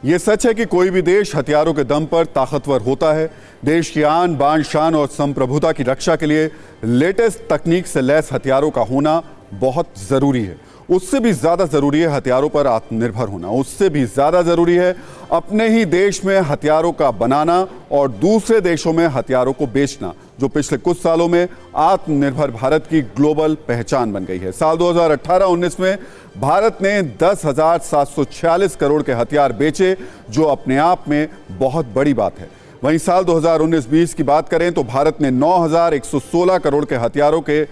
ये सच है कि कोई भी देश हथियारों के दम पर ताकतवर होता है। देश की आन बान शान और संप्रभुता की रक्षा के लिए लेटेस्ट तकनीक से लैस हथियारों का होना बहुत ज़रूरी है। उससे भी ज़्यादा ज़रूरी है हथियारों पर आत्मनिर्भर होना। उससे भी ज़्यादा ज़रूरी है अपने ही देश में हथियारों का बनाना और दूसरे देशों में हथियारों को बेचना, जो पिछले कुछ सालों में आत्मनिर्भर भारत की ग्लोबल पहचान बन गई है। साल 2018-19 में भारत ने 10,746 करोड़ के हथियार बेचे, जो अपने आप में बहुत बड़ी बात है। वहीं साल 2019-20 की बात करें तो भारत ने 9,116 करोड़ के हथियारों के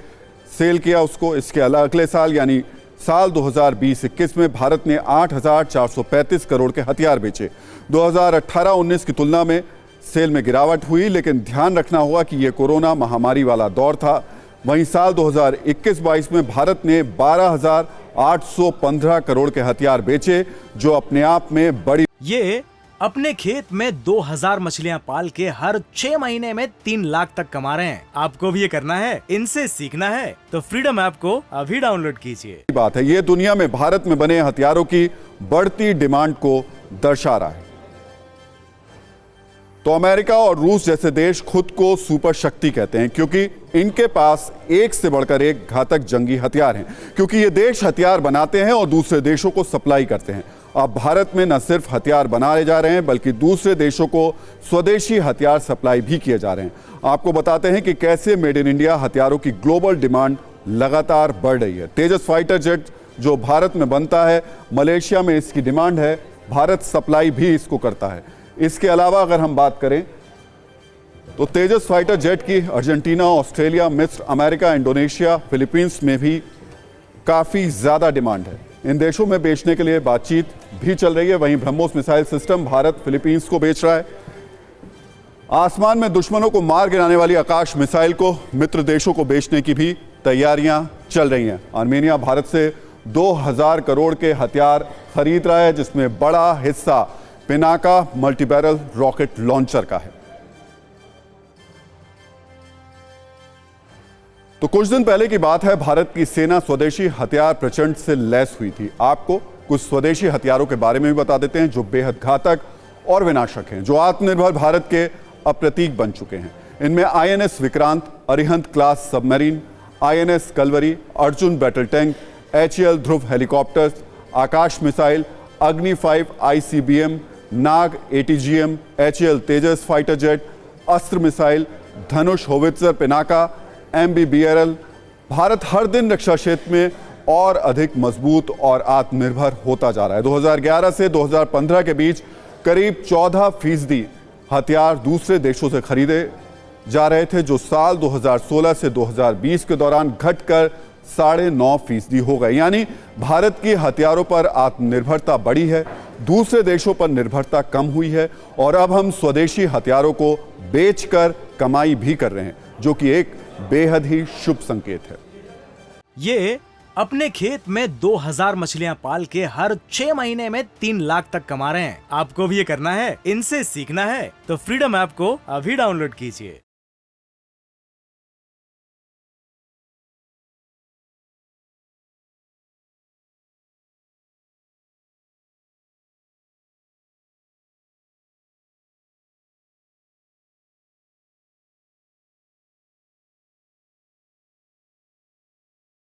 सेल किया उसको। इसके अगले साल यानी साल 2020-21 में भारत ने 8,435 करोड़ के हथियार बेचे। 2018-19 की तुलना में सेल में गिरावट हुई, लेकिन ध्यान रखना होगा कि यह कोरोना महामारी वाला दौर था। वहीं साल 2021-22 में भारत ने 12,815 करोड़ के हथियार बेचे, जो अपने आप में बड़ी। ये अपने खेत में 2,000 मछलियां पाल के हर 6 महीने में 3 लाख तक कमा रहे हैं। आपको भी ये करना है, इनसे सीखना है तो फ्रीडम ऐप को अभी डाउनलोड कीजिए। बात है, ये दुनिया में भारत में बने हथियारों की बढ़ती डिमांड को दर्शा रहा है। तो अमेरिका और रूस जैसे देश खुद को सुपर शक्ति कहते हैं, क्योंकि इनके पास एक से बढ़कर एक घातक जंगी हथियार हैं। क्योंकि ये देश हथियार बनाते हैं और दूसरे देशों को सप्लाई करते हैं। अब भारत में न सिर्फ हथियार बनाए जा रहे हैं, बल्कि दूसरे देशों को स्वदेशी हथियार सप्लाई भी किए जा रहे हैं। आपको बताते हैं कि कैसे मेड इन इंडिया हथियारों की ग्लोबल डिमांड लगातार बढ़ रही है। तेजस फाइटर जेट जो भारत में बनता है, मलेशिया में इसकी डिमांड है, भारत सप्लाई भी इसको करता है। इसके अलावा अगर हम बात करें तो तेजस फाइटर जेट की अर्जेंटीना, ऑस्ट्रेलिया, मिस्र, अमेरिका, इंडोनेशिया, फिलीपींस में भी काफ़ी ज़्यादा डिमांड है। इन देशों में बेचने के लिए बातचीत भी चल रही है। वहीं BrahMos missile system Bharat Philippines को बेच रहा है। आसमान में दुश्मनों को मार गिराने वाली आकाश मिसाइल को मित्र देशों को बेचने की भी तैयारियां चल रही हैं। आर्मेनिया भारत से 2,000 करोड़ के हथियार खरीद रहा है, जिसमें बड़ा हिस्सा पिनाका मल्टीबैरल रॉकेट लॉन्चर का है। तो कुछ दिन पहले की बात है, भारत की सेना स्वदेशी हथियार प्रचंड से लैस हुई थी। आपको कुछ स्वदेशी हथियारों के बारे में भी बता देते हैं, जो बेहद घातक और विनाशक हैं, जो आत्मनिर्भर भारत के अप्रतीक बन चुके हैं। इनमें INS Vikrant, Arihant class submarine, INS Kalvari, Arjun battle tank, HAL Dhruv helicopters, Akash missile, Agni 5 ICBM, Nag ATGM, HAL Tejas fighter jet, Astra missile, Dhanush howitzer Pinaka, MBBRL। Bharat हर दिन रक्षा क्षेत्र में और अधिक मजबूत और आत्मनिर्भर होता जा रहा है। 2011 से 2015 के बीच करीब 14% हथियार दूसरे देशों से खरीदे जा रहे थे, जो साल 2016 से 2020 के दौरान घटकर 9.5% हो गए। यानी भारत की हथियारों पर आत्मनिर्भरता बढ़ी है, दूसरे देशों पर निर्भरता कम हुई है, और अब हम स्वदेशी हथियारों को बेचकर कमाई भी कर रहे हैं, जो कि एक बेहद ही शुभ संकेत है। ये अपने खेत में 2,000 मछलियां पाल के हर 6 महीने में 3 लाख तक कमा रहे हैं। आपको भी ये करना है, इनसे सीखना है तो फ्रीडम ऐप को अभी डाउनलोड कीजिए।